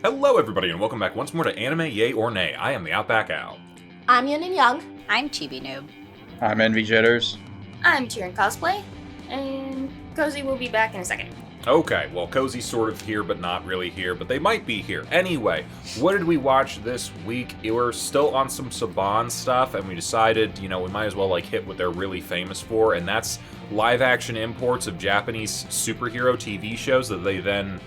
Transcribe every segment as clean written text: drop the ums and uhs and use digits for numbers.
Hello everybody and welcome back once more to Anime Yay or Nay. I am the AutbackAl. I'm Yin&Jung. I'm Chibi Noob. I'm Envy Jitters. I'm CheerandCosplay, and Kozi will be back in a second. Okay, well Kozi's sort of here but not really here, but they might be here. Anyway, what did we watch this week? We're still on some Saban stuff and we decided, we might as well hit what they're really famous for, and that's live action imports of Japanese superhero TV shows that they then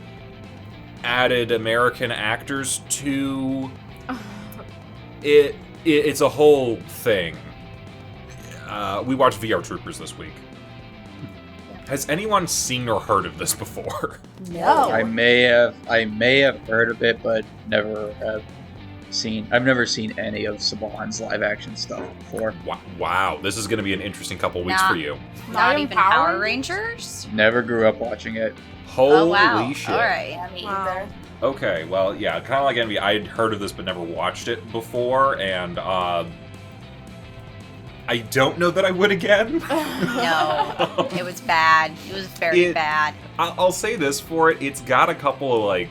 added American actors to. It's a whole thing. We watched VR Troopers this week. Has anyone seen or heard of this before? No. I may have heard of it, but I've never seen any of Saban's live action stuff before. Wow, this is going to be an interesting couple weeks for you. Not even Power Rangers? Never grew up watching it. Holy shit. Alright. Yeah, me either. Okay, well, yeah, kind of like Envy, I'd heard of this but never watched it before, and I don't know that I would again. No, it was bad. It was very bad. I'll say this for it, it's got a couple of,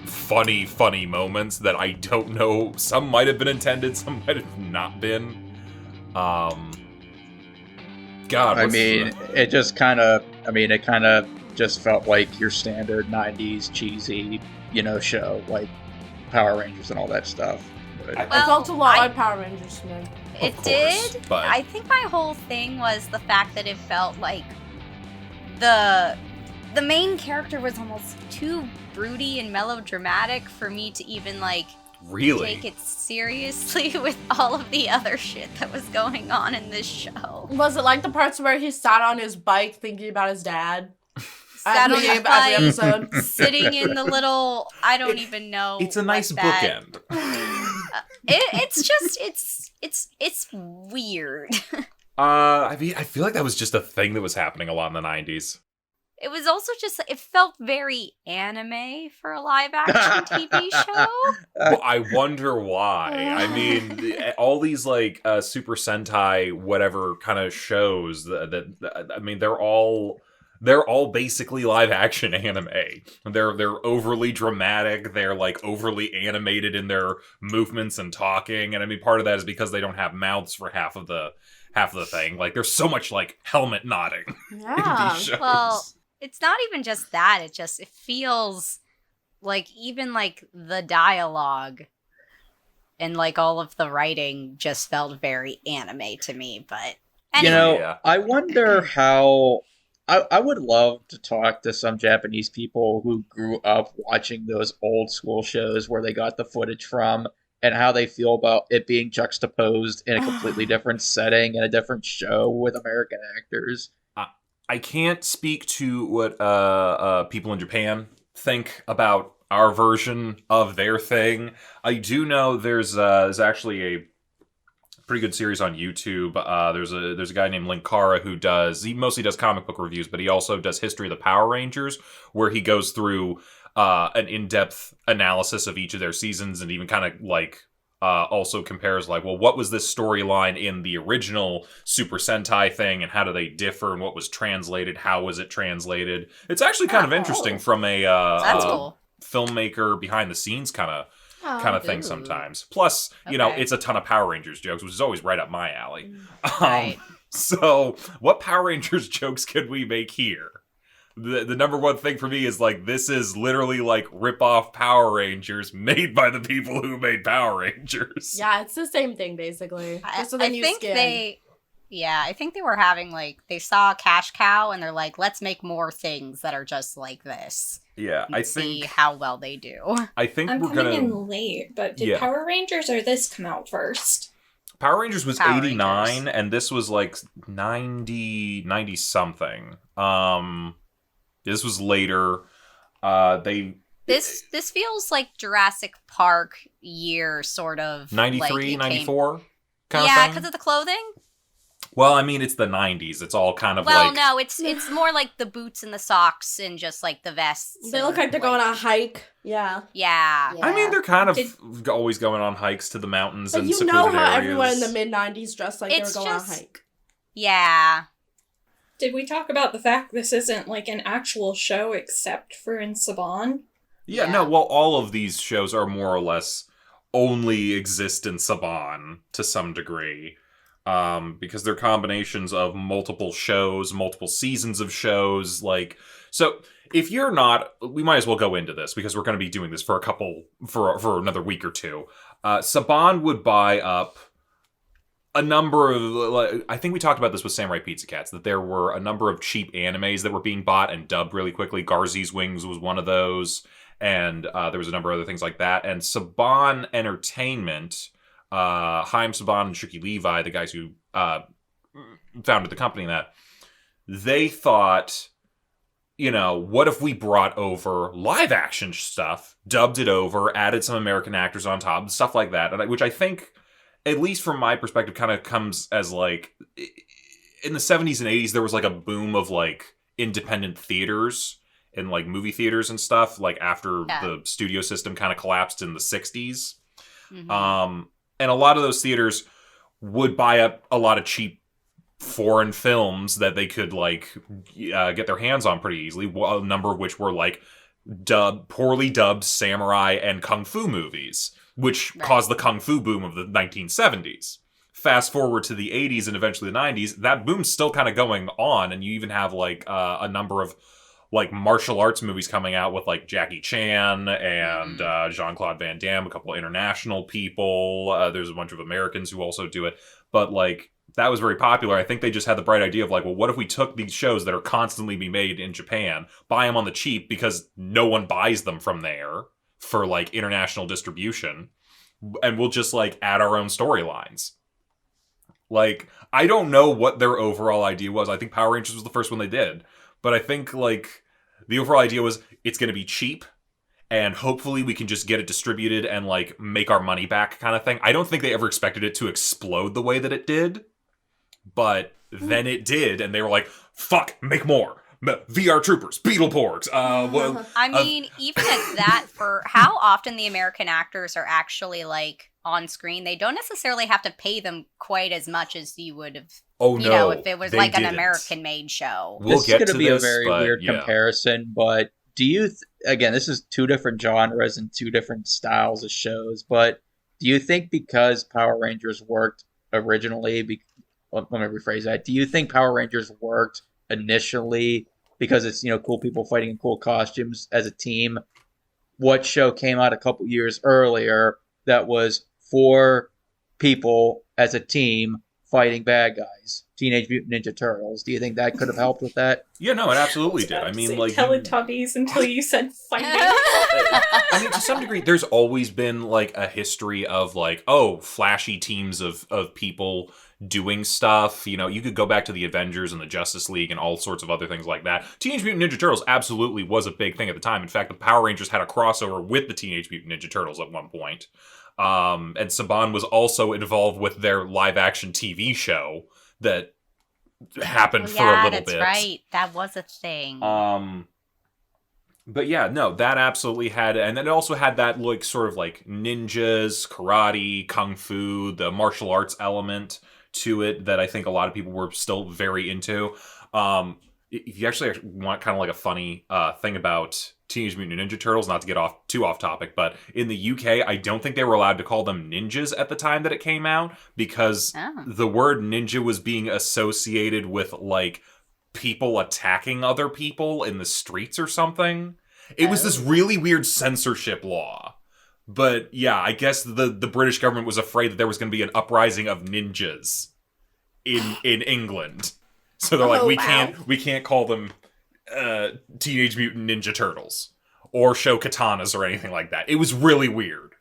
funny moments that I don't know. Some might have been intended, some might have not been. It kind of just felt like your standard 90s cheesy, show, like Power Rangers and all that stuff. But It felt a lot like Power Rangers to me. It course, did. but I think my whole thing was the fact that it felt like the main character was almost too broody and melodramatic for me to even really take it seriously with all of the other shit that was going on in this show. Was it like the parts where he sat on his bike thinking about his dad? Sat on his every bike, episode. sitting in the little, I don't even know. It's a nice that. bookend. It's weird. I feel like that was just a thing that was happening a lot in the 90s. It was also just, it felt very anime for a live action TV show. Well, I wonder why. I mean, all these Super Sentai whatever kind of shows they're all basically live action anime. They're overly dramatic, they're overly animated in their movements and talking, and I mean part of that is because they don't have mouths for half of the thing. There's so much helmet nodding in these shows. Well, it's not even just that, it feels even the dialogue and all of the writing just felt very anime to me, but anyway. I wonder how. I would love to talk to some Japanese people who grew up watching those old school shows where they got the footage from and how they feel about it being juxtaposed in a completely different setting and a different show with American actors. I can't speak to what people in Japan think about our version of their thing. I do know there's actually a pretty good series on YouTube. There's a guy named Linkara he mostly does comic book reviews, but he also does History of the Power Rangers, where he goes through an in-depth analysis of each of their seasons and even kind of also compares what was this storyline in the original Super Sentai thing and how do they differ and what was translated, how was it translated. It's actually kind of interesting from a that's cool. filmmaker behind the scenes kind of thing sometimes. Plus, it's a ton of Power Rangers jokes, which is always right up my alley. Right. So, what Power Rangers jokes could we make here? The number one thing for me is this is literally rip-off Power Rangers made by the people who made Power Rangers. Yeah, it's the same thing basically. Just with a new skin. I think they were having they saw Cash Cow and they're let's make more things that are just like this. Yeah, I think see how well they do. I think I'm we're coming in late, but did Power Rangers or this come out first? Power Rangers was Power 89 Rangers. and this was 90 something. This was later. This feels like Jurassic Park year sort of 93, 94 kind of yeah, thing. because of the clothing. Well, I mean, it's the 90s. It's all kind of no, it's more like the boots and the socks and just the vests. They look like they're going on a hike. Yeah. Yeah. I mean, they're kind of always going on hikes to the mountains But and you secluded know how areas. everyone in the mid-90s dressed like they were going on a hike. Yeah. Did we talk about the fact this isn't an actual show except for in Saban? Yeah, no, well, all of these shows are more or less only exist in Saban to some degree. Because they're combinations of multiple shows, multiple seasons of shows, like... So, if you're not... We might as well go into this, because we're going to be doing this for another week or two. Saban would buy up a number of... I think we talked about this with Samurai Pizza Cats, that there were a number of cheap animes that were being bought and dubbed really quickly. Garzy's Wings was one of those, and there was a number of other things like that. And Saban Entertainment... Haim Saban and Shuki Levi, the guys who founded the company, that they thought, what if we brought over live action stuff, dubbed it over, added some American actors on top, stuff like that, which I think, at least from my perspective, kind of comes as like, in the 70s and 80s, there was like a boom of like independent theaters and like movie theaters and stuff, like after the studio system kind of collapsed in the 60s. Mm-hmm. And a lot of those theaters would buy up a lot of cheap foreign films that they could, like, get their hands on pretty easily, a number of which were, like, poorly dubbed samurai and kung fu movies, which caused the kung fu boom of the 1970s. Fast forward to the 80s and eventually the 90s, that boom's still kind of going on, and you even have, like, a number of like martial arts movies coming out with like Jackie Chan and Jean-Claude Van Damme, a couple of international people. There's a bunch of Americans who also do it. But like that was very popular. I think they just had the bright idea of like, well, what if we took these shows that are constantly being made in Japan, buy them on the cheap because no one buys them from there for like international distribution, and we'll just like add our own storylines. Like, I don't know what their overall idea was. I think Power Rangers was the first one they did. But I think, like, the overall idea was it's going to be cheap, and hopefully we can just get it distributed and, like, make our money back kind of thing. I don't think they ever expected it to explode the way that it did, but then it did, and they were like, fuck, make more. VR Troopers, Beetleborgs. I mean, even at that, for how often the American actors are actually, like, on screen, they don't necessarily have to pay them quite as much as you would have. If it was like an American-made show. This is going to be a very weird comparison, but do you... again, this is two different genres and two different styles of shows, but do you think because Power Rangers worked originally... let me rephrase that. Do you think Power Rangers worked initially because it's, cool people fighting in cool costumes as a team? What show came out a couple years earlier that was 4 people as a team fighting bad guys? Teenage Mutant Ninja Turtles. Do you think that could have helped with that? Yeah, no, it absolutely did. I mean, like... Teletubbies until you said fighting. I mean, to some degree, there's always been, like, a history of, like, flashy teams of people doing stuff. You could go back to the Avengers and the Justice League and all sorts of other things like that. Teenage Mutant Ninja Turtles absolutely was a big thing at the time. In fact, the Power Rangers had a crossover with the Teenage Mutant Ninja Turtles at one point. And Saban was also involved with their live-action TV show that happened for a little bit. Yeah, that's right. That was a thing. But yeah, no, that absolutely had... And then it also had that, like, sort of, like, ninjas, karate, kung fu, the martial arts element to it that I think a lot of people were still very into. If you actually want kind of like a funny thing about Teenage Mutant Ninja Turtles, not to get too off topic, but in the UK, I don't think they were allowed to call them ninjas at the time that it came out, because the word ninja was being associated with, like, people attacking other people in the streets or something. It was this really weird censorship law. But yeah, I guess the British government was afraid that there was going to be an uprising of ninjas in England. So they're like, we can't call them Teenage Mutant Ninja Turtles or show katanas or anything like that. It was really weird.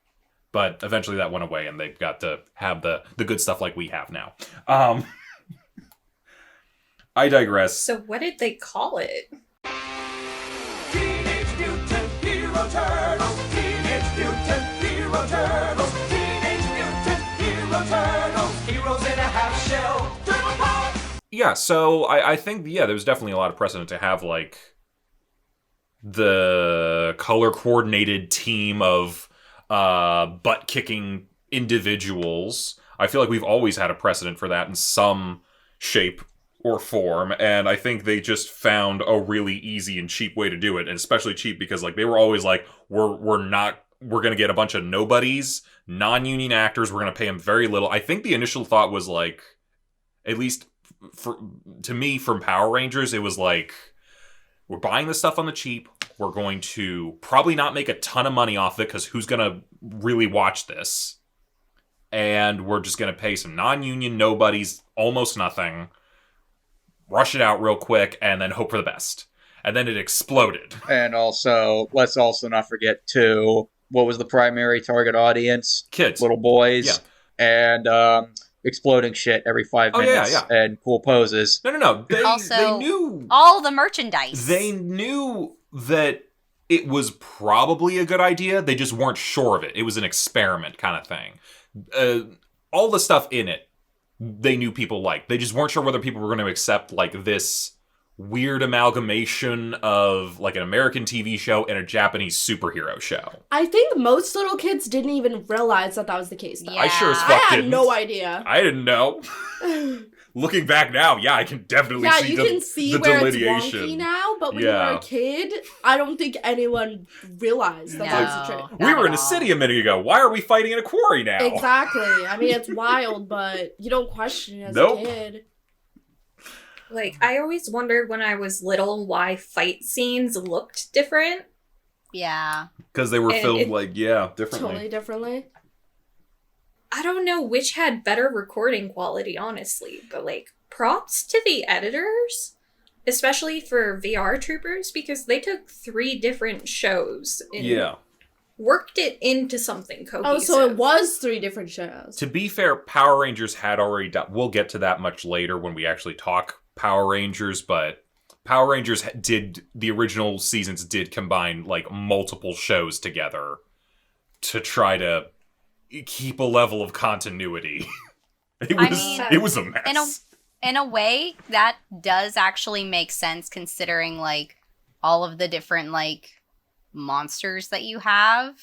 But eventually that went away and they got to have the good stuff like we have now. I digress. So what did they call it? Teenage Mutant Hero Turtles. Teenage Mutant Hero Turtles. Teenage Mutant Hero Turtles. Heroes in a half shell. Turtle power. Yeah, so I think, there's definitely a lot of precedent to have, like, the color-coordinated team of butt-kicking individuals. I feel like we've always had a precedent for that in some shape or form, and I think they just found a really easy and cheap way to do it, and especially cheap because like they were always like, we're gonna get a bunch of nobodies, non-union actors, we're gonna pay them very little. I think the initial thought was like, at least to me from Power Rangers, it was like, we're buying this stuff on the cheap. We're going to probably not make a ton of money off it because who's going to really watch this? And we're just going to pay some non-union nobodies, almost nothing, rush it out real quick, and then hope for the best. And then it exploded. And also, let's also not forget, too, what was the primary target audience? Kids. Little boys. Yeah. And exploding shit every 5 minutes and cool poses. No. Also, they knew all the merchandise. They knew that it was probably a good idea. They just weren't sure of it. It was an experiment kind of thing. All the stuff in it, they knew people liked. They just weren't sure whether people were going to accept like this weird amalgamation of like an American TV show and a Japanese superhero show. I think most little kids didn't even realize that was the case, though. Yeah. I sure as I fuck had didn't. no idea. I didn't know. Looking back now, yeah, I can definitely Yeah, see you can see the where it's delineation. wonky now, but when you were a kid, I don't think anyone realized that was the trick. We were in a city a minute ago. Why are we fighting in a quarry now? Exactly. I mean, it's wild, but you don't question it as Nope. a kid. Like, I always wondered when I was little why fight scenes looked different. Yeah. Because they were And filmed it- differently. Totally differently. I don't know which had better recording quality, honestly, but like, props to the editors, especially for VR Troopers, because they took 3 different shows and worked it into something cohesive. Oh, so it was 3 different shows. To be fair, Power Rangers had already done... We'll get to that much later when we actually talk Power Rangers, but Power Rangers did... The original seasons did combine, like, multiple shows together to try to keep a level of continuity. It was a mess. In a way, that does actually make sense considering, like, all of the different, like, monsters that you have.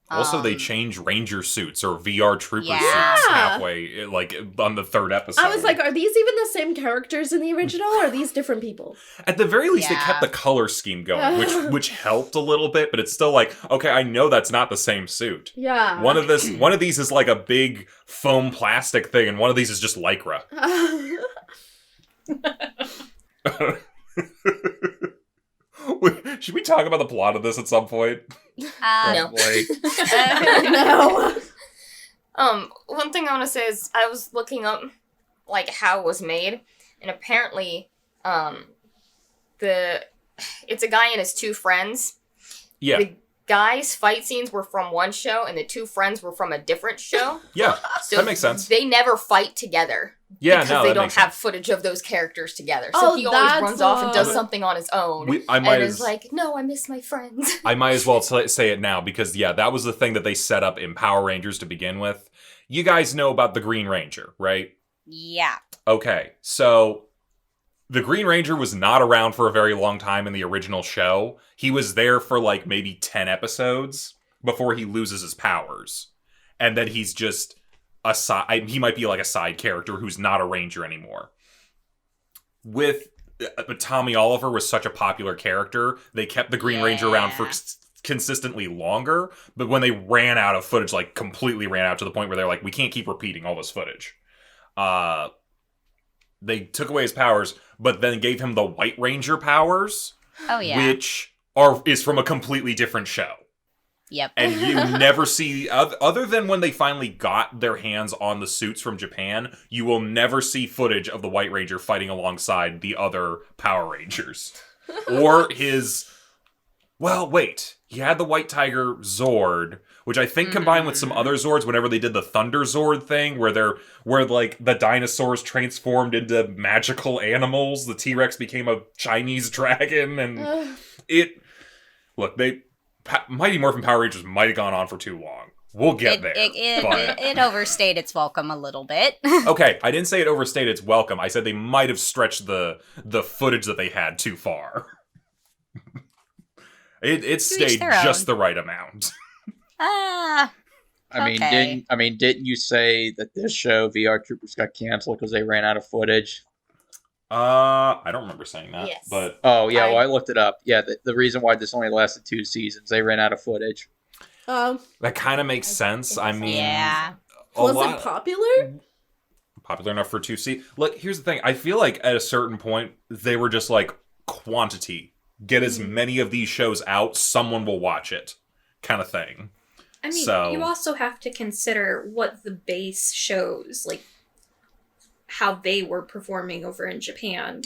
Also, they change Ranger suits or VR Trooper Yeah. suits halfway, like, on the 3rd episode. I was like, are these even the same characters in the original, or are these different people? At the very least, it Yeah. kept the color scheme going, which helped a little bit, but it's still like, okay, I know that's not the same suit. Yeah. One of these is like a big foam plastic thing, and one of these is just Lycra. Should we talk about the plot of this at some point? No. Probably. No. One thing I want to say is I was looking up, like, how it was made, and apparently, it's a guy and his 2 friends. Yeah. The guy's fight scenes were from one show, and the 2 friends were from a different show. Yeah, So that makes sense. They never fight together. Yeah, because no, they that don't makes have sense. footage of those characters together. So Oh, he always that's runs off and does why. something on his own. I might and as is like, no, I miss my friends. I might as well say it now because, yeah, that was the thing that they set up in Power Rangers to begin with. You guys know about the Green Ranger, right? Yeah. Okay, so the Green Ranger was not around for a very long time in the original show. He was there for like maybe 10 episodes before he loses his powers. And then he's just he might be like a side character who's not a Ranger anymore. With Tommy Oliver was such a popular character, they kept the Green Ranger around for consistently longer, but when they ran out of footage, like completely ran out to the point where they're like, we can't keep repeating all this footage. They took away his powers, but then gave him the White Ranger powers, Oh, yeah. which is from a completely different show. Yep. And you never see, other than when they finally got their hands on the suits from Japan, you will never see footage of the White Ranger fighting alongside the other Power Rangers. Or his, well, wait, he had the White Tiger Zord, which I think combined with some other Zords whenever they did the Thunder Zord thing, where like the dinosaurs transformed into magical animals, the T-Rex became a Chinese dragon, and Mighty Morphin Power Rangers might have gone on for too long. We'll get there. It overstayed its welcome a little bit. Okay, I didn't say it overstayed its welcome. I said they might have stretched the footage that they had too far. It stayed just the right amount. Ah. Didn't you say that this show VR Troopers got canceled because they ran out of footage? I don't remember saying that. Yes. But Oh, yeah, well, I looked it up. Yeah, the reason why this only lasted 2 seasons, they ran out of footage. that kind of makes sense. I mean, Yeah. Was it popular? Popular enough for 2 seasons. Look, here's the thing. I feel like at a certain point, they were just like, quantity. Get as many of these shows out, someone will watch it, kind of thing. I mean, you also have to consider what the base shows, like, how they were performing over in Japan.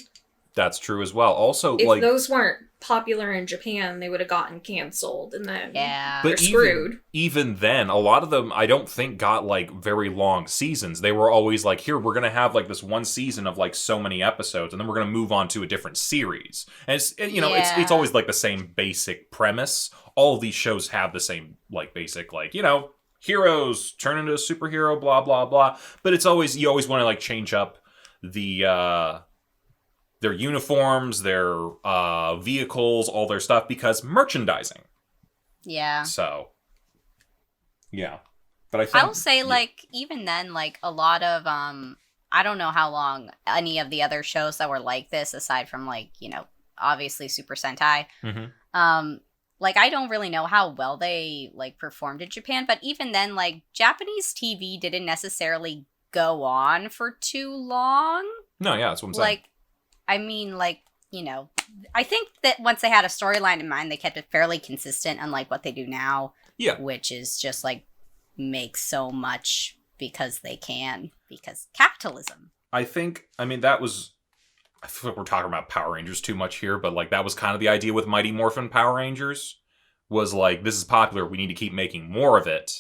That's true as well. Also, if like, those weren't popular in Japan, they would have gotten canceled, and then but they're screwed. Even then, a lot of them, I don't think, got, like, very long seasons. They were always like, here, we're going to have, like, this one season of, like, so many episodes, and then we're going to move on to a different series. And, it's always, like, the same basic premise. All of these shows have the same, like, basic, like, heroes turn into a superhero, blah, blah, blah. But it's always, you always want to, like, change up the, their uniforms, their vehicles, all their stuff, because merchandising. Yeah. So, yeah. But I think... I'll say, like, even then, like, a lot of, I don't know how long any of the other shows that were like this, aside from, like, obviously Super Sentai, like, I don't really know how well they, like, performed in Japan, but even then, like, Japanese TV didn't necessarily go on for too long. No, yeah, that's what I'm saying. Like, I mean, like, I think that once they had a storyline in mind, they kept it fairly consistent, unlike what they do now. Yeah. Which is just, like, make so much because they can, because capitalism. I mean, that was... I feel like we're talking about Power Rangers too much here, but, like, that was kind of the idea with Mighty Morphin Power Rangers, was, like, this is popular, we need to keep making more of it.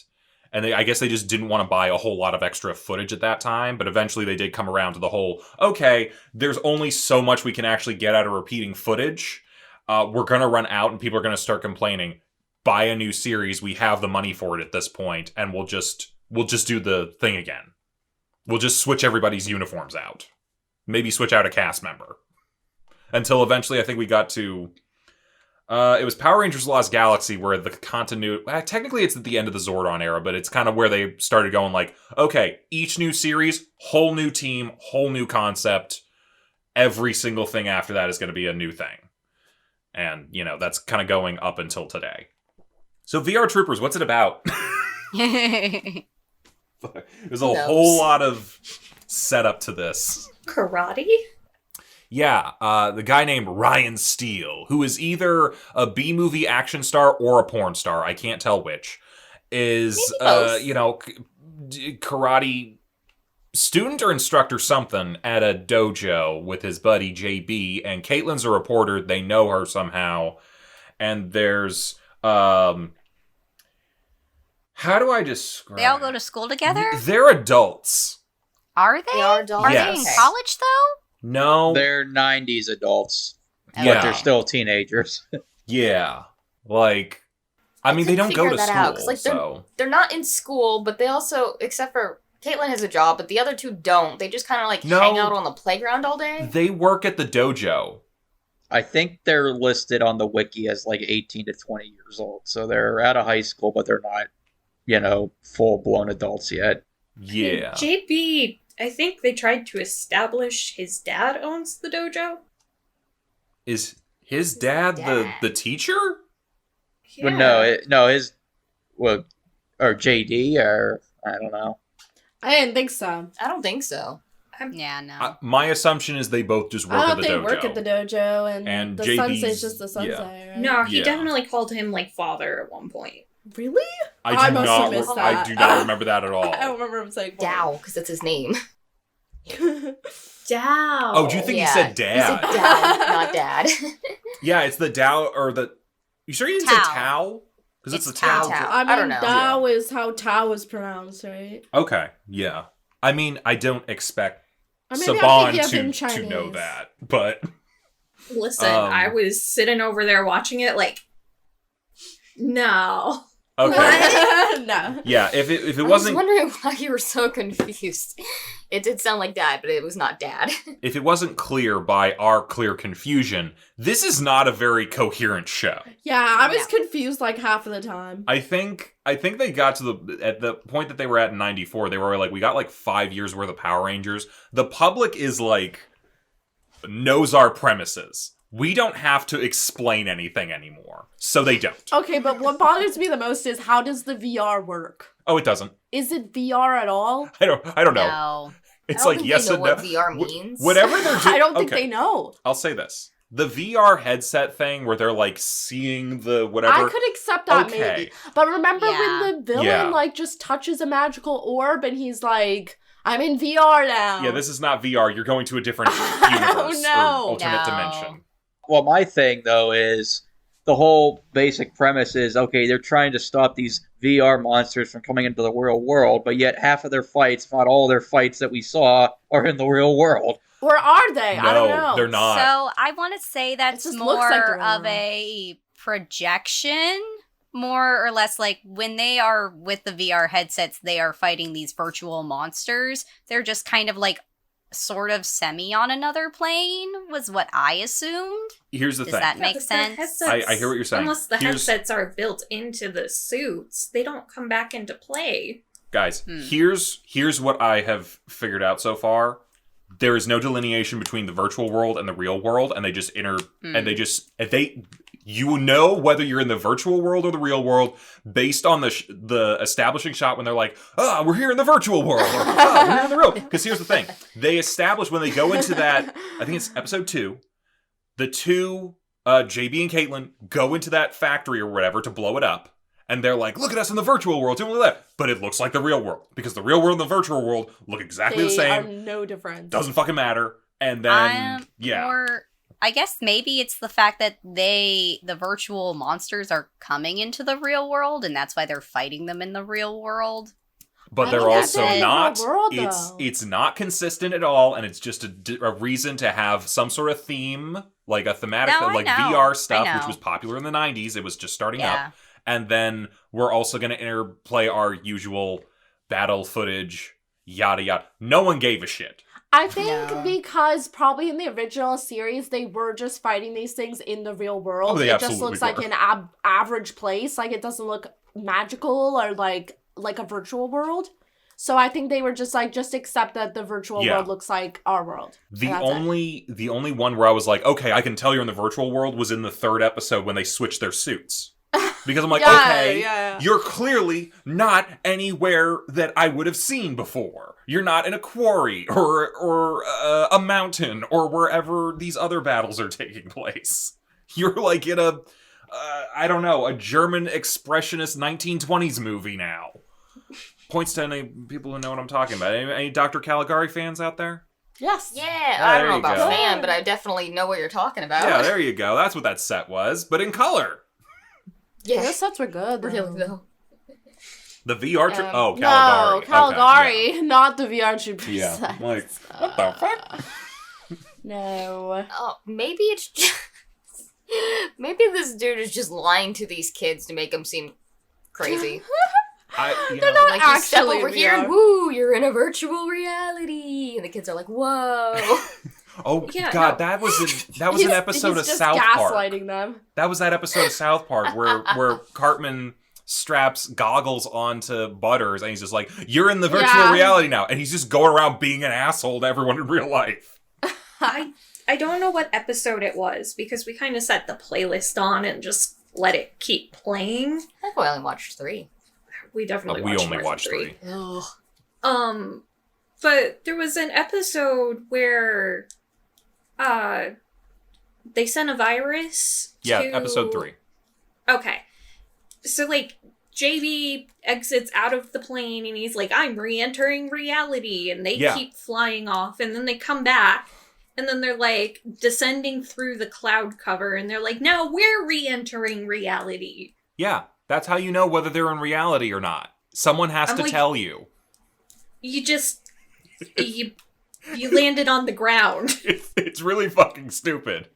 And I guess they just didn't want to buy a whole lot of extra footage at that time, but eventually they did come around to the whole, okay, there's only so much we can actually get out of repeating footage. We're going to run out and people are going to start complaining. Buy a new series, we have the money for it at this point, and we'll just do the thing again. We'll just switch everybody's uniforms out. Maybe switch out a cast member. Until eventually I think we got to... it was Power Rangers Lost Galaxy where the continuity... technically it's at the end of the Zordon era, but it's kind of where they started going like, okay, each new series, whole new team, whole new concept. Every single thing after that is going to be a new thing. And, that's kind of going up until today. So VR Troopers, what's it about? There's a whole lot of setup to this. Karate? Yeah, the guy named Ryan Steele, who is either a B-movie action star or a porn star, I can't tell which, is, karate student or instructor something at a dojo with his buddy JB, and Caitlin's a reporter, they know her somehow, and there's, how do I describe... They all go to school together? They're adults. Are they? They are adults. Are Yes. they in college, though? No. They're 90s adults, Yeah. but they're still teenagers. Yeah. Like, I mean, they don't go to school, out, like, so... They're not in school, but they also, except for Caitlin has a job, but the other two don't. They just kind of, like, hang out on the playground all day. They work at the dojo. I think they're listed on the wiki as, like, 18 to 20 years old. So they're out of high school, but they're not, full-blown adults yet. Yeah. JB, I think they tried to establish his dad owns the dojo. Is his dad the teacher? Yeah. Or JD, or I don't know. I didn't think so. I don't think so. Yeah, no. My assumption is they both just work I at thought the they dojo. work at the dojo, and the JB's sensei's just the sensei, right? No, he Yeah. definitely called him, like, father at one point. Really? I must have missed I that. do not remember that at all. I don't remember him saying Dow, because that's his name. Dow. Oh, do you think he said He dad? said dad, not dad. Yeah, it's the Dow, or the... You sure you didn't say Tao. Tao? Because it's It's a Tao. Tao. I mean, I don't know. Tao is how Tao is pronounced, right? Okay, yeah. I mean, I don't expect Or maybe I'm Saban thinking of him to know Chinese. that, but... Listen, I was sitting over there watching it like, no. Okay. No. Yeah, if it I was wasn't... wondering why you were so confused. It did sound like dad, but it was not dad. If it wasn't clear by our clear confusion, this is not a very coherent show. Yeah, I was confused like half of the time. I think they got to at the point that they were at in 94, they were like, we got like 5 years worth of Power Rangers. The public is like knows our premises. We don't have to explain anything anymore. So they don't. Okay, but what bothers me the most is how does the VR work? Oh, it doesn't. Is it VR at all? I don't know. No. It's I don't like think yes they and know no. what VR means. Whatever they're doing. I don't think they know. I'll say this. The VR headset thing where they're like seeing the whatever. I could accept that Okay. maybe. But remember Yeah. when the villain Yeah. like just touches a magical orb and he's like, I'm in VR now. Yeah, this is not VR. You're going to a different universe no. or alternate No. dimension. Well, my thing, though, is the whole basic premise is, okay, they're trying to stop these VR monsters from coming into the real world, but yet half of their fights, if not all their fights that we saw, are in the real world. Or are they? I don't No, know. they're not. So I want to say that's just looks like more they're of wrong. a projection, more or less like when they are with the VR headsets, they are fighting these virtual monsters. They're just kind of like sort of semi on another plane, was what I assumed. Here's the Does thing. that make but the sense? headsets- I hear what you're saying. Unless the Here's- headsets are built into the suits, they don't come back into play. Guys, Hmm. here's what I have figured out so far. There is no delineation between the virtual world and the real world, and they just you know whether you're in the virtual world or the real world based on the establishing shot when they're like, we're here in the virtual world, or we're here in the real. Because here's the thing, they establish when they go into that. I think it's episode 2. The two JB and Caitlin go into that factory or whatever to blow it up. And they're like, look at us in the virtual world, doing that. But it looks like the real world. Because the real world and the virtual world look exactly the They same. are no difference. Doesn't fucking matter. And then, yeah. Or I guess maybe it's the fact that the virtual monsters are coming into the real world, and that's why they're fighting them in the real world. But I they're think that's also it in the not. world, It's though. it's not consistent at all, and it's just a reason to have some sort of theme, like a thematic, No, I like know. VR stuff, I which know. was popular in the 90s. It was just starting Yeah. up. And then we're also going to interplay our usual battle footage, yada yada. No one gave a shit. I think No. because probably in the original series they were just fighting these things in the real world. Oh, they it just absolutely looks like were. an average place. Like it doesn't look magical or like a virtual world. So I think they were just like, just accept that the virtual Yeah. world looks like our world. The And that's it. only one where I was like, okay, I can tell you're in the virtual world was in the 3rd episode when they switched their suits. Because I'm like, Yeah, okay, yeah. you're clearly not anywhere that I would have seen before. You're not in a quarry or a mountain or wherever these other battles are taking place. You're like in a, I don't know, a German expressionist 1920s movie now. Points to any people who know what I'm talking about. Any Dr. Caligari fans out there? Yes. Yeah, Ah, I there don't know you about go. fan, but I definitely know what you're talking about. Yeah, there you go. That's what that set was, but in color. Yeah. Those sets were good. Really though. The VR trip. Oh, Caligari. No, Okay, Caligari, yeah. not the VR Troopers. Yeah, sets. like, what the fuck? No. Oh, maybe it's just... maybe this dude is just lying to these kids to make them seem crazy. They're not Like, you step actually over in here and VR. woo, you're in a virtual reality. And the kids are like, whoa. Oh Yeah, God, no. that was an episode he's of just South Park. gaslighting them. That was that episode of South Park where Cartman straps goggles onto Butters and he's just like, "You're in the virtual Yeah. reality now," and he's just going around being an asshole to everyone in real life. I don't know what episode it was because we kind of set the playlist on and just let it keep playing. I think we only watched 3. We definitely We watched only more than watched 3. Ugh. But there was an episode where they sent a virus Yeah, to... episode 3. Okay. So, like, JB exits out of the plane and he's like, I'm re-entering reality. And they Yeah. keep flying off. And then they come back. And then they're, like, descending through the cloud cover. And they're like, now we're re-entering reality. Yeah, that's how you know whether they're in reality or not. Someone has I'm to like- tell you. You just... you landed on the ground. It's really fucking stupid.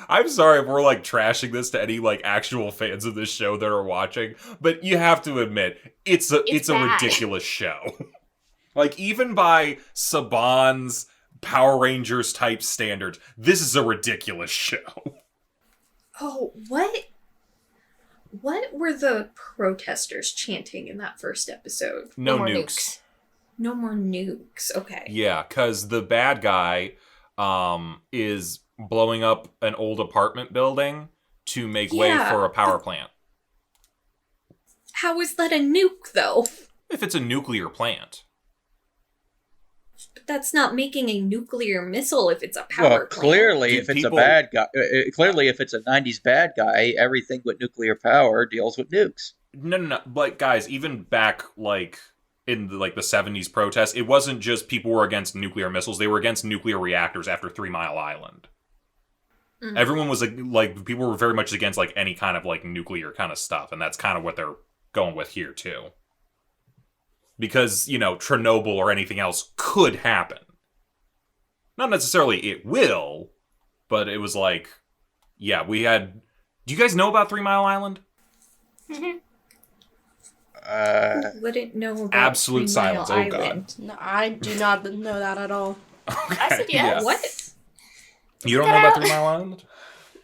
I'm sorry if we're like trashing this to any like actual fans of this show that are watching, but you have to admit it's a bad. ridiculous show. Like even by Saban's Power Rangers type standards, this is a ridiculous show. Oh, what were the protesters chanting in that first episode? No more nukes. No more nukes. Okay. Yeah, because the bad guy is blowing up an old apartment building to make way for a power plant. How is that a nuke, though? If it's a nuclear plant. But that's not making a nuclear missile if it's a power Well, plant. clearly, Dude, if it's people- a bad guy, clearly if it's a '90s bad guy, everything with nuclear power deals with nukes. No. Like, guys, even back, like, in the 70s protests, it wasn't just people were against nuclear missiles. They were against nuclear reactors after 3 Mile Island. Mhm. Everyone was, like, people were very much against, like, any kind of, like, nuclear kind of stuff. And that's kind of what they're going with here, too. Because, Chernobyl or anything else could happen. Not necessarily it will, but it was like, yeah, we had... Do you guys know about 3 Mile Island? Wouldn't know about Absolute 3 Mile silence. Oh, God. Island. No, I do not know that at all. Okay, I said yes. What? You don't know about 3 Mile Island?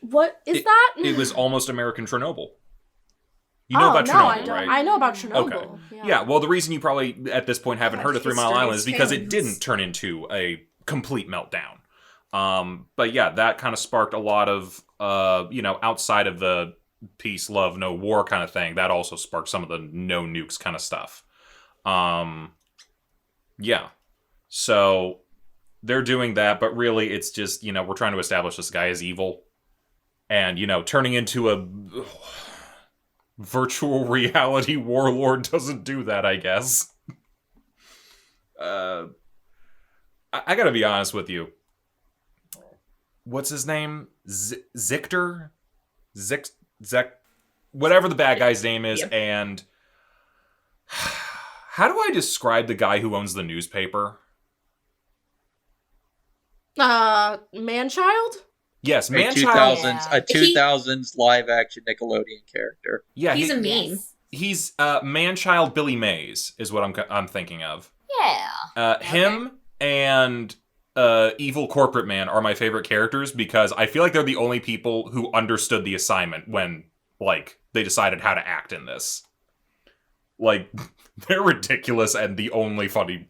What is that? It was almost American Chernobyl. You know about no, Chernobyl, I don't. right? I know about Chernobyl. Okay. Yeah, well, the reason you probably, at this point, haven't God, heard of 3 Mile history Island is because it fans. didn't turn into a complete meltdown. But yeah, that kind of sparked a lot of, outside of the peace, love, no war kind of thing, that also sparked some of the no nukes kind of stuff. Yeah. So they're doing that, but really it's just, we're trying to establish this guy as evil. And, turning into a virtual reality warlord doesn't do that, I guess. I gotta be honest with you. What's his name? Zictor? Zek? Whatever the bad guy's name is, Yep. and... How do I describe the guy who owns the newspaper? Man-child? Yes, A man-child. 2000s, Yeah. a 2000s live action Nickelodeon character. Yeah, He's a meme. Yes. he's man-child Billy Mays is what I'm thinking of. Yeah. Him and Evil Corporate Man are my favorite characters because I feel like they're the only people who understood the assignment when, they decided how to act in this. They're ridiculous and the only funny,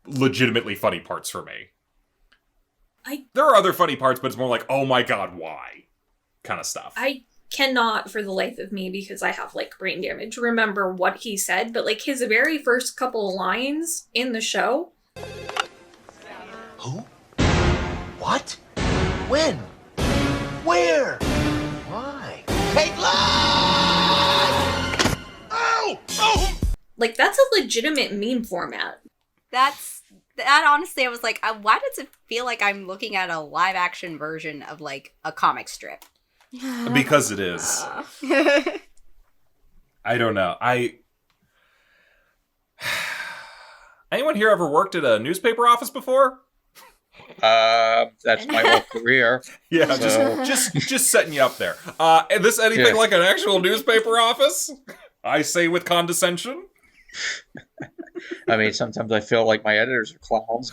legitimately funny parts for me. There are other funny parts, but it's more like, oh my god, why? Kind of stuff. I cannot, for the life of me, because I have brain damage, remember what he said, but his very first couple lines in the show. Who? What? When? Where? Why? Caitlin! Oh! Oh! That's a legitimate meme format. That honestly, I was like, why does it feel like I'm looking at a live action version of a comic strip? Because it is. I don't know. Anyone here ever worked at a newspaper office before? That's my whole career. Yeah, So- just setting you up there. Is this anything Yeah. like an actual newspaper office? I say with condescension. I mean, sometimes I feel like my editors are clowns.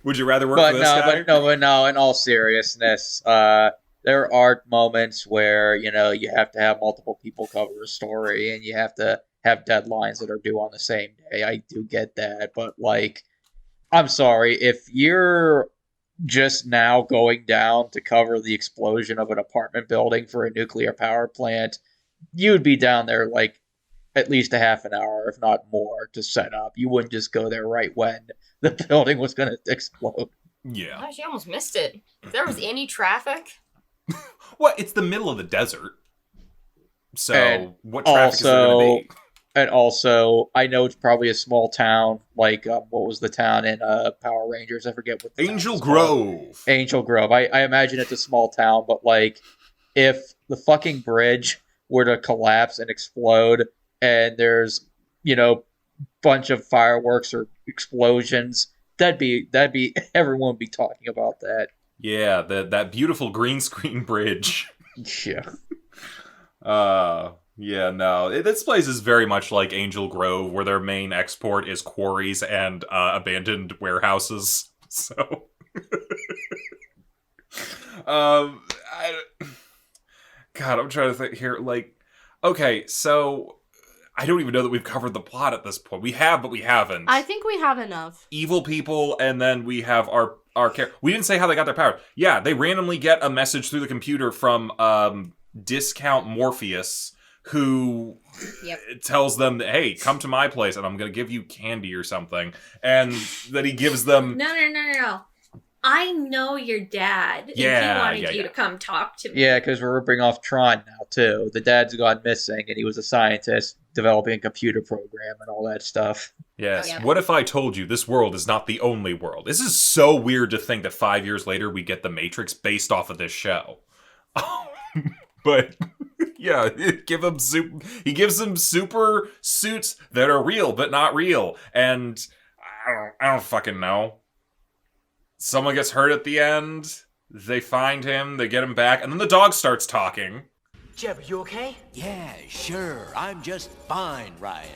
Would you rather work But for this guy? no. In all seriousness, there are moments where you have to have multiple people cover a story, and you have to have deadlines that are due on the same day. I do get that, but I'm sorry if you're just now going down to cover the explosion of an apartment building for a nuclear power plant, you'd be down there at least a half an hour, if not more, to set up. You wouldn't just go there right when the building was going to explode. Yeah. Gosh, you almost missed it. If there was any traffic, Well, it's the middle of the desert. So, And what traffic is there also- going to be? And also, I know it's probably a small town, what was the town in Power Rangers? I forget what the town Angel is called. Grove. Angel Grove. I imagine it's a small town, but if the fucking bridge were to collapse and explode, and there's bunch of fireworks or explosions, that'd be everyone would be talking about that. Yeah, that beautiful green screen bridge. Yeah. Yeah, no. This place is very much like Angel Grove, where their main export is quarries and abandoned warehouses. So, God, I'm trying to think here. Okay, so I don't even know that we've covered the plot at this point. We have, but we haven't. I think we have enough. Evil people, and then we have our we didn't say how they got their power. Yeah, they randomly get a message through the computer from Discount Morpheus, who tells them that, hey, come to my place and I'm going to give you candy or something. And that he gives them... No. I know your dad. Yeah, and he wanted you to come talk to me. Yeah, because we're ripping off Tron now, too. The dad's gone missing, and he was a scientist developing a computer program and all that stuff. Yes. Yeah. What if I told you this world is not the only world? This is so weird to think that 5 years later we get The Matrix based off of this show. But... yeah, he gives them super suits that are real but not real, and I don't fucking know. Someone gets hurt at the end. They find him. They get him back, and then the dog starts talking. Jeb, are you okay? Yeah, sure. I'm just fine, Ryan.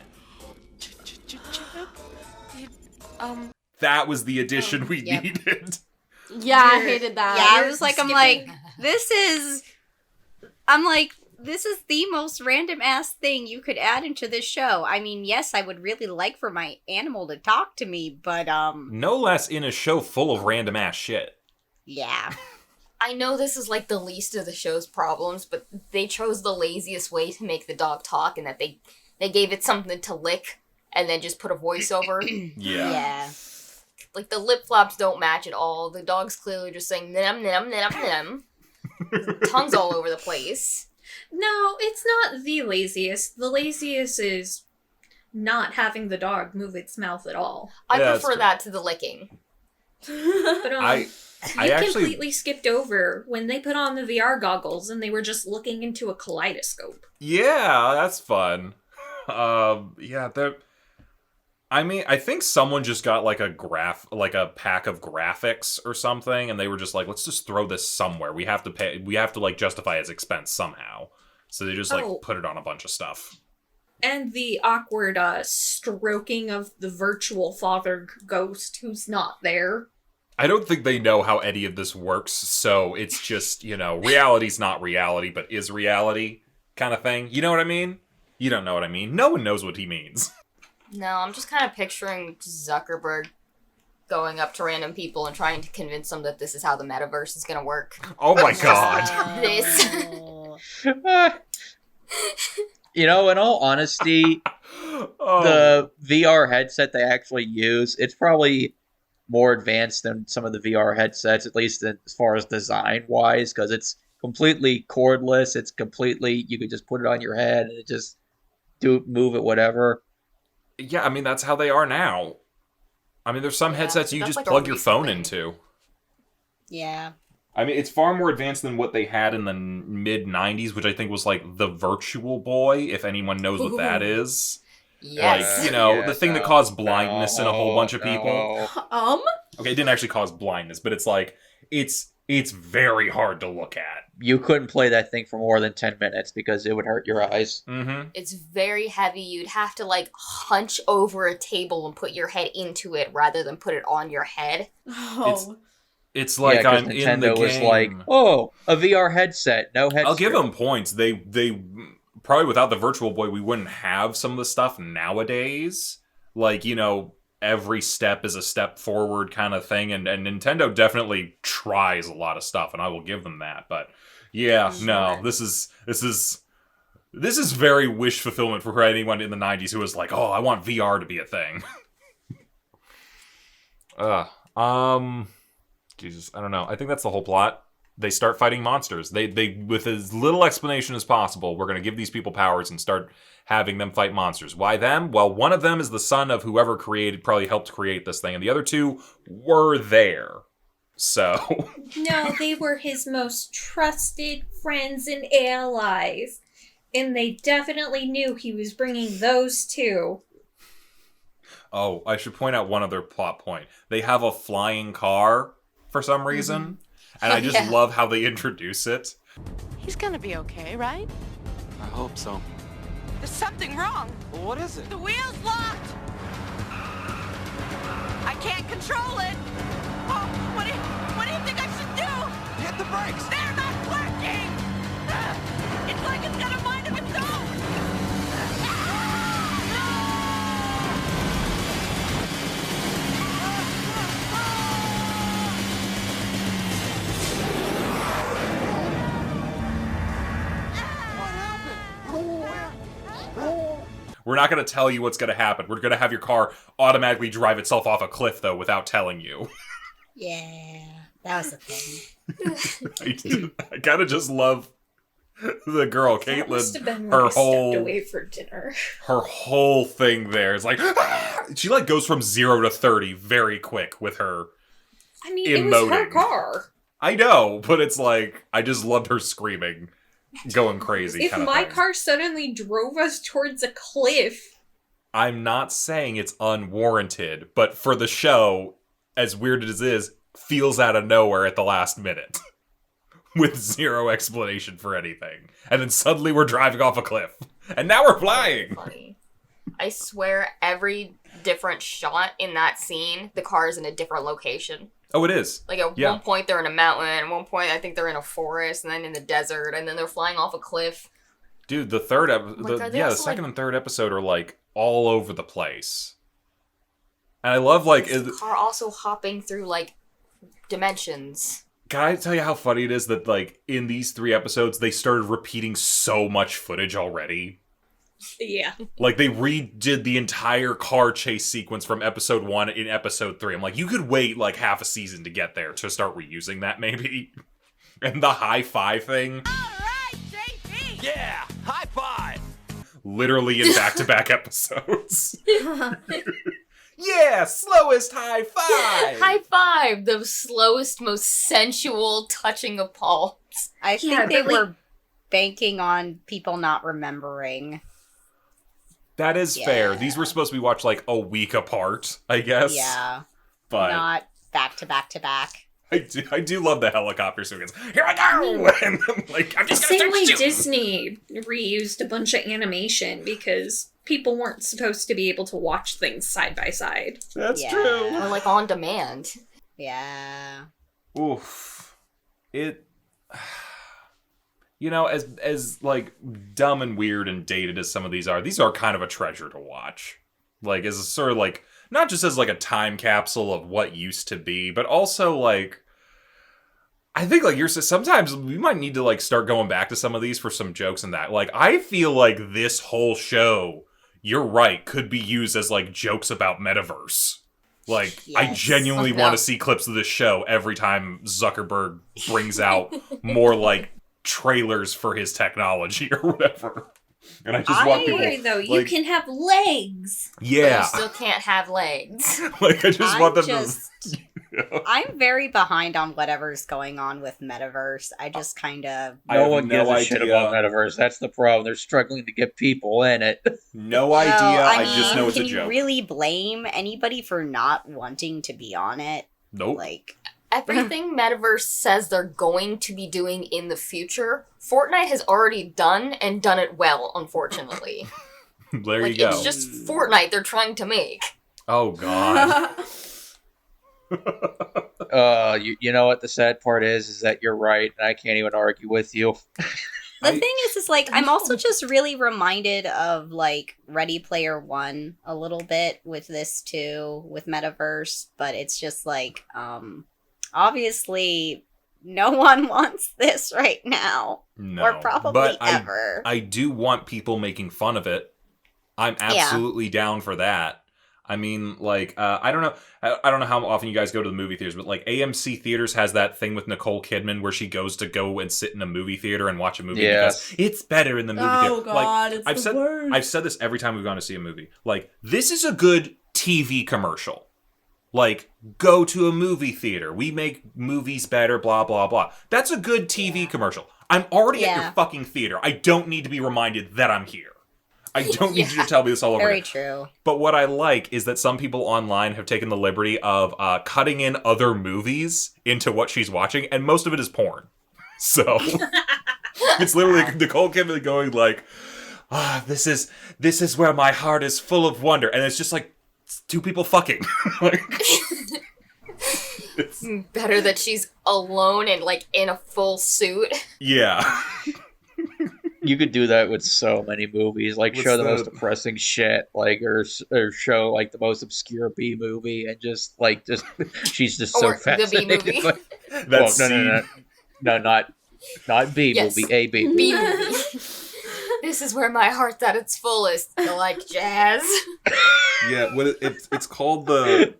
That was the addition we needed. Yeah, I hated that. Yeah, I was like, this is the most random ass thing you could add into this show. I mean, yes, I would really like for my animal to talk to me, but no less in a show full of random ass shit. Yeah. I know this is like the least of the show's problems, but they chose the laziest way to make the dog talk, and that they gave it something to lick and then just put a voiceover. Yeah. Like, the lip flaps don't match at all. The dog's clearly just saying nem nem nem nem. Tongue's all over the place. No, it's not the laziest. The laziest is not having the dog move its mouth at all. I Yeah, prefer that to the licking. But I you actually completely skipped over when they put on the VR goggles and they were just looking into a kaleidoscope. Yeah, that's fun. I think someone just got like a pack of graphics or something, and they were just like, let's just throw this somewhere. We have to like justify its expense somehow. So they just put it on a bunch of stuff. And the awkward stroking of the virtual father ghost who's not there. I don't think they know how any of this works, so it's just, reality's not reality, but is reality kind of thing. You know what I mean? You don't know what I mean. No one knows what he means. No, I'm just kind of picturing Zuckerberg going up to random people and trying to convince them that this is how the metaverse is gonna work. Oh my god. In all honesty, the VR headset they actually use, it's probably more advanced than some of the VR headsets, at least as far as design-wise, because it's completely cordless. It's completely, you could just put it on your head and it just move it, whatever. Yeah, I mean, that's how they are now. I mean, there's some headsets you just like plug your phone thing. into. Yeah. I mean, it's far more advanced than what they had in the mid-90s, which I think was like the Virtual Boy, if anyone knows what that is. Yes. Like, the thing that caused blindness in a whole bunch of people. Okay, it didn't actually cause blindness, but it's like, it's very hard to look at. You couldn't play that thing for more than 10 minutes because it would hurt your eyes. Mm-hmm. It's very heavy. You'd have to, like, hunch over a table and put your head into it rather than put it on your head. Oh. It's like I'm Nintendo in the game. was like, oh, a VR headset, no headset. I'll give them points. They probably without the Virtual Boy, we wouldn't have some of the stuff nowadays. Like, every step is a step forward kind of thing, and Nintendo definitely tries a lot of stuff, and I will give them that. But yeah, no, this is very wish fulfillment for anyone in the 90s who was like, oh, I want VR to be a thing. Jesus, I don't know. I think that's the whole plot. They start fighting monsters. They with as little explanation as possible, we're going to give these people powers and start having them fight monsters. Why them? Well, one of them is the son of whoever probably helped create this thing, and the other two were there. So... No, they were his most trusted friends and allies. And they definitely knew he was bringing those two. Oh, I should point out one other plot point. They have a flying car for some reason. Mm-hmm. And I just love how they introduce it. He's gonna be okay, right? I hope so. There's something wrong. Well, what is it? The wheel's locked. I can't control it. Oh, what do you think I should do? Hit the brakes. They're not working. It's like it's got a mind of its own. We're not going to tell you what's going to happen. We're going to have your car automatically drive itself off a cliff, though, without telling you. Yeah, that was the thing. I kind of just love the girl, That must have Caitlin. been when Her I stepped whole away for dinner. her whole thing there is like she like goes from 0 to 30 very quick with her. I mean, it was her Emoting. car. I know, but it's like I just loved her screaming, going crazy. If kind of my thing. car suddenly drove us towards a cliff, I'm not saying it's unwarranted, but for the show, as weird as it is, feels out of nowhere at the last minute. With zero explanation for anything. And then suddenly we're driving off a cliff. And now we're flying! Funny. I swear every different shot in that scene, the car is in a different location. Oh, it is. Like at one point they're in a mountain, at one point I think they're in a forest, and then in the desert, and then they're flying off a cliff. Dude, the third episode, they the also, second and third episode are like all over the place. And I love like, The car also hopping through like dimensions. can I tell you how funny it is that like in these 3 episodes they started repeating so much footage already? yeah. Like, they redid the entire car chase sequence from episode 1 in episode 3. I'm like, you could wait, like, half a season to get there to start reusing that, maybe. And the high five thing, All right, JP. Yeah, high five. literally in back-to-back episodes. Yeah, slowest high five! High five! The slowest, most sensual touching of palms. I Yeah, think they but, like- were banking on people not remembering. That is fair. These were supposed to be watched, like, a week apart, I guess. Yeah, But not back to back to back. I do love the helicopter sequence. Here I go! And I'm like, I'm The just gonna same start way shooting. Disney reused a bunch of animation because people weren't supposed to be able to watch things side by side. That's Yeah. true. Or like on demand. Yeah. Oof. It, you know, as like dumb and weird and dated as some of these are kind of a treasure to watch. Like, as a sort of like, not just as like a time capsule of what used to be, but also like, I think like sometimes we might need to like start going back to some of these for some jokes and that. Like, I feel like this whole show, you're right, could be used as like jokes about metaverse. Like, I Yes. genuinely want to see clips of this show every time Zuckerberg brings out more like trailers for his technology or whatever. And I just want people though, you like, can have legs. But yeah, you still can't have legs. like I just want them to. I'm very behind on whatever's going on with Metaverse. I just kind of... I No have one gives no a shit idea. about Metaverse. That's the problem. They're struggling to get people in it. No idea. I just know it's a can you joke. really blame anybody for not wanting to be on it? Nope. Like, Everything Metaverse says they're going to be doing in the future, Fortnite has already done and done it well, unfortunately. There Like, you go. it's just Fortnite they're trying to make. Oh god. You know what the sad part is that you're right, and I can't even argue with you. the thing is like, I'm also just really reminded of, like, Ready Player One a little bit with this, too, with Metaverse, but it's just like, obviously, no one wants this right now. No, or probably but ever. I do want people making fun of it. I'm absolutely down for that. I mean, like, I don't know. I don't know how often you guys go to the movie theaters, but like AMC Theaters has that thing with Nicole Kidman where she goes to go and sit in a movie theater and watch a movie because it's better in the movie theater. Oh god, Like, it's the worst. I've said this every time we've gone to see a movie. Like, this is a good TV commercial. Like, go to a movie theater. We make movies better, blah, blah, blah. That's a good TV commercial. I'm already at your fucking theater. I don't need to be reminded that I'm here. I don't need you to tell me this all over Very again. true. But what I like is that some people online have taken the liberty of cutting in other movies into what she's watching, and most of it is porn. So it's literally Nicole Kidman going like, this is where my heart is full of wonder, and it's just like two people fucking. Like, Better that she's alone and like in a full suit. yeah. You could do that with so many movies, like What's show the the- most depressing shit, like or show like the most obscure B movie, and just she's just so Or the B fascinated. movie. by- That's no, not B Yes. movie, A B B movie. movie. This is where my heart's at its fullest. You like jazz? Yeah, it's called the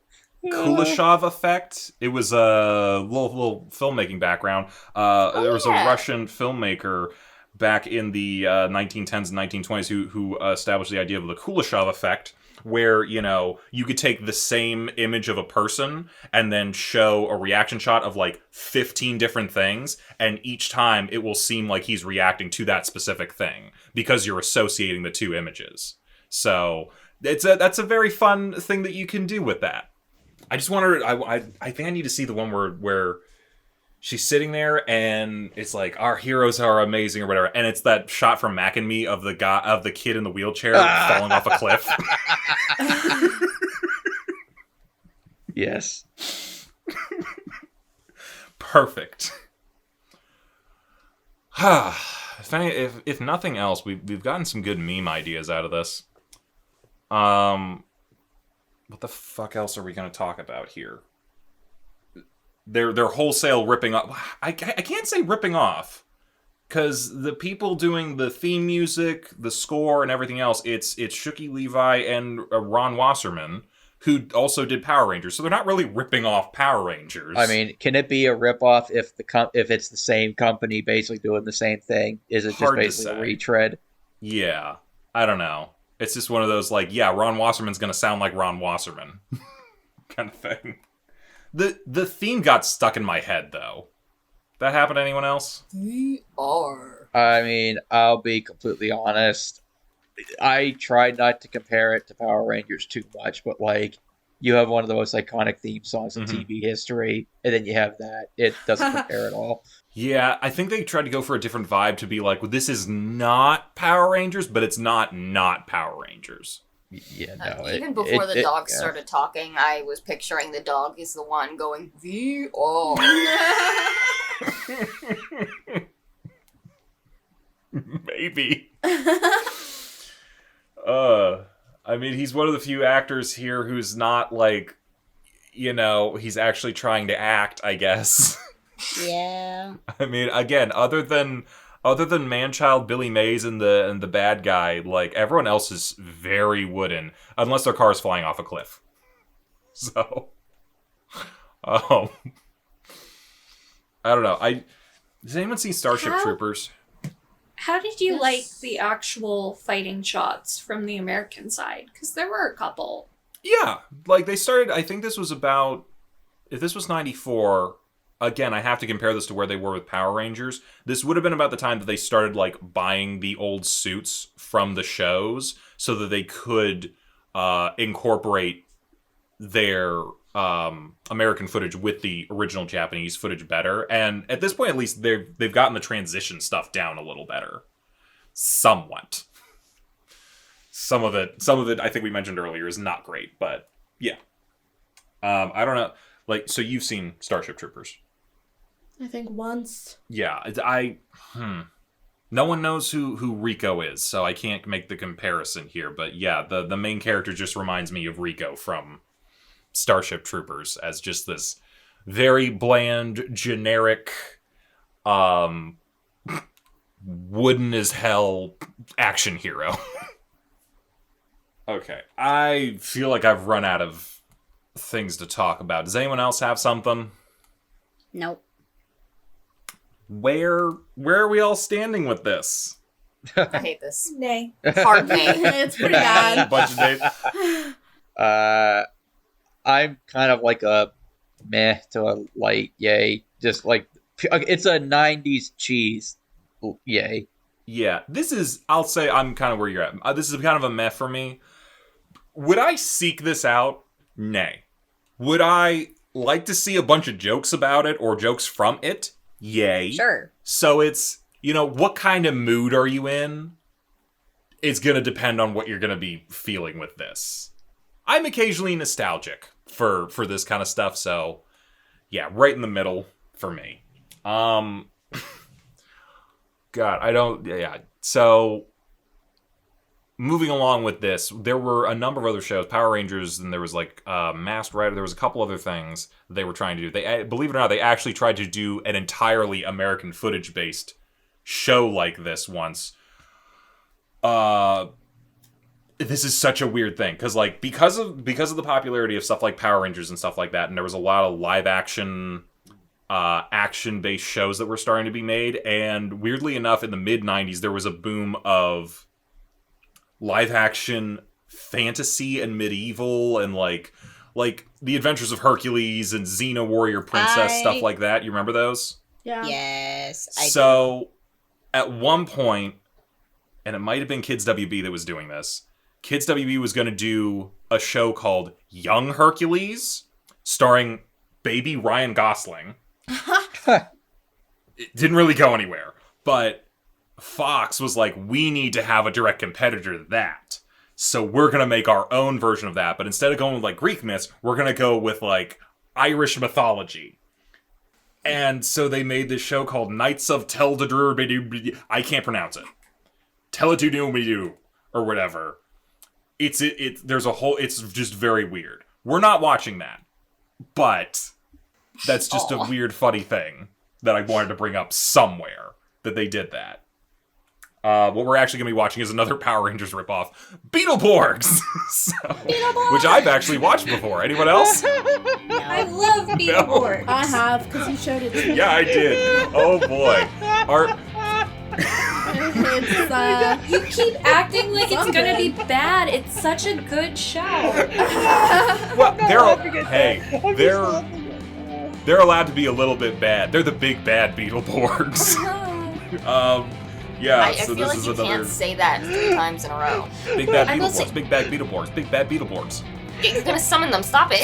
Kuleshov effect. It was a little filmmaking background. There was a Russian filmmaker back in the 1910s and 1920s who established the idea of the Kuleshov effect, where, you could take the same image of a person and then show a reaction shot of like 15 different things, and each time it will seem like he's reacting to that specific thing because you're associating the two images. So that's a very fun thing that you can do with that. I just wanted, I think I need to see the one where she's sitting there and it's like, our heroes are amazing or whatever, and it's that shot from Mac and Me of the kid in the wheelchair falling off a cliff. Yes. Perfect. if nothing else, we've gotten some good meme ideas out of this. What the fuck else are we going to talk about here? They're wholesale ripping off. I can't say ripping off, because the people doing the theme music, the score, and everything else, it's Shuki Levi and Ron Wasserman, who also did Power Rangers. So they're not really ripping off Power Rangers. I mean, can it be a ripoff if if it's the same company basically doing the same thing? Is it just basically a retread? Yeah, I don't know. It's just one of those like, yeah, Ron Wasserman's gonna sound like Ron Wasserman kind of thing. The theme got stuck in my head, though. That happened to anyone else? I mean, I'll be completely honest. I tried not to compare it to Power Rangers too much, but like, you have one of the most iconic theme songs in TV history, and then you have that. It doesn't compare at all. Yeah, I think they tried to go for a different vibe to be like, well, this is not Power Rangers, but it's not Power Rangers. Yeah, no. Even before the dog started talking, I was picturing the dog is the one going, VR. Maybe. I mean, he's one of the few actors here who's not like, he's actually trying to act, I guess. Yeah. I mean, again, other than man-child Billy Mays and the bad guy, like, everyone else is very wooden, unless their car's flying off a cliff. So, I don't know. Does anyone see Starship Troopers? How did you like the actual fighting shots from the American side? Because there were a couple. Yeah, like they started. I think this was about. If this was 94. Again, I have to compare this to where they were with Power Rangers. This would have been about the time that they started like buying the old suits from the shows so that they could incorporate their American footage with the original Japanese footage better. And at this point, at least, they've gotten the transition stuff down a little better, somewhat. Some of it, I think we mentioned earlier, is not great, but yeah. I don't know. Like, so you've seen Starship Troopers? I think once. Yeah, no one knows who Rico is, so I can't make the comparison here. But yeah, the main character just reminds me of Rico from Starship Troopers as just this very bland, generic, wooden as hell action hero. Okay, I feel like I've run out of things to talk about. Does anyone else have something? Nope. Where are we all standing with this? I hate this. Nay. Hard nay. It's pretty bad. Bunch of days. I'm kind of like a meh to a light yay. Just like, it's a 90s cheese yay. Yeah, I'll say I'm kind of where you're at. This is kind of a meh for me. Would I seek this out? Nay. Would I like to see a bunch of jokes about it or jokes from it? Yay. Sure. So it's, what kind of mood are you in? It's going to depend on what you're going to be feeling with this. I'm occasionally nostalgic for this kind of stuff, so yeah, right in the middle for me. God, so moving along with this, there were a number of other shows, Power Rangers, and there was like Masked Rider. There was a couple other things they were trying to do. They, believe it or not, they actually tried to do an entirely American footage-based show like this once. this is such a weird thing because like because of the popularity of stuff like Power Rangers and stuff like that, and there was a lot of live action based shows that were starting to be made, and weirdly enough in the mid 90s there was a boom of live action fantasy and medieval and like the Adventures of Hercules and Xena Warrior Princess, stuff like that. You remember those? Yeah. Yes, I So at one point, and it might have been Kids WB that was doing this, Kids WB was going to do a show called Young Hercules, starring baby Ryan Gosling. It didn't really go anywhere, but Fox was like, we need to have a direct competitor to that. So we're going to make our own version of that, but instead of going with like Greek myths, we're going to go with like Irish mythology. And so they made this show called Knights of Teldadru, I can't pronounce it. Teledudumidoo, or whatever. There's a whole, it's just very weird. We're not watching that, but that's just a weird, funny thing that I wanted to bring up somewhere, that they did that. What we're actually going to be watching is another Power Rangers ripoff, Beetleborgs, which I've actually watched before. Anyone else? I love Beetleborgs. I have, because you showed it to me. Yeah, I did. Oh boy. You keep acting like it's gonna be bad. It's such a good show. Well, they're allowed to be a little bit bad. They're the big bad Beetleborgs. Yeah. I so feel this like is you another can't say that 3 times in a row. big bad I will Beetleborgs. say- Big bad Beetleborgs. Big bad Beetleborgs. You're gonna summon them. Stop it.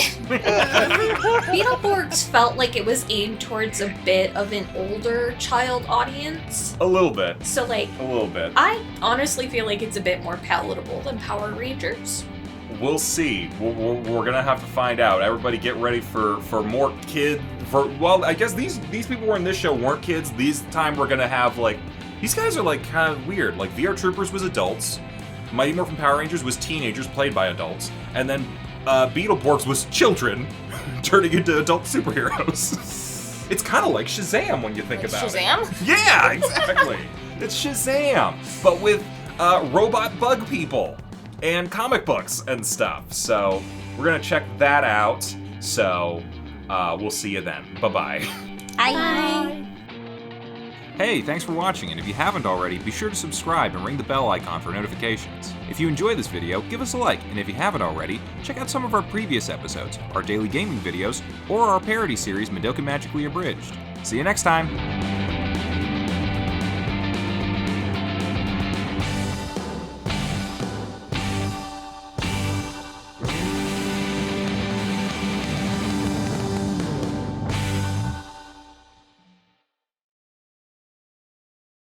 Beetleborgs felt like it was aimed towards a bit of an older child audience. A little bit. So, like, A little bit. I honestly feel like it's a bit more palatable than Power Rangers. We'll see. We're gonna have to find out. Everybody, get ready for more kid. Well, I guess these people who were in this show weren't kids. This time we're gonna have like these guys are like kind of weird. Like VR Troopers was adults. Mighty Morphin Power Rangers was teenagers played by adults, and then Beetleborgs was children turning into adult superheroes. It's kind of like Shazam when you think about Shazam? it. Yeah, exactly. It's Shazam, but with robot bug people and comic books and stuff. So we're gonna check that out. So we'll see you then. Bye-bye. Bye. Hey, thanks for watching, and if you haven't already, be sure to subscribe and ring the bell icon for notifications. If you enjoyed this video, give us a like, and if you haven't already, check out some of our previous episodes, our daily gaming videos, or our parody series Madoka Magically Abridged. See you next time!